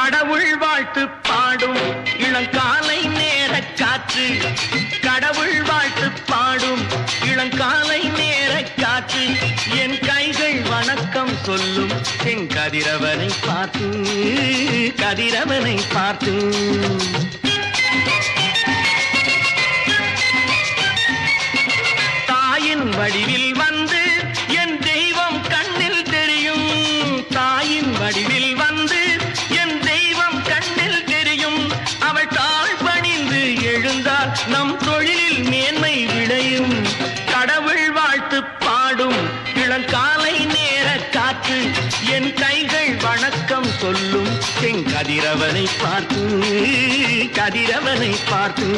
கடவுள் வாழ்த்து பாடும் இளங்காலை நேர காற்று, கடவுள் வாழ்த்து பாடும் இளங்காலை நேர காற்று, என் கைகள் வணக்கம் சொல்லும் செங்கதிரவனை பார்த்து, கதிரவனை பார்த்து. தாயின் வடிவில் வந்து என் தெய்வம் கண்ணில் தெரியும், தாயின் வடிவில் வந்து என் தெய்வம் கண்ணில் தெரியும். அவள் தாழ் பணிந்து எழுந்தால் நம் தொழிலில் மேன்மை விளையும். கடவுள் வாழ்த்து பாடும் இளங்காலை நேர காற்று, என் கைகள் வணக்கம் சொல்லும் செங்கதிரவனை பார்த்து, கதிரவனை பார்த்து.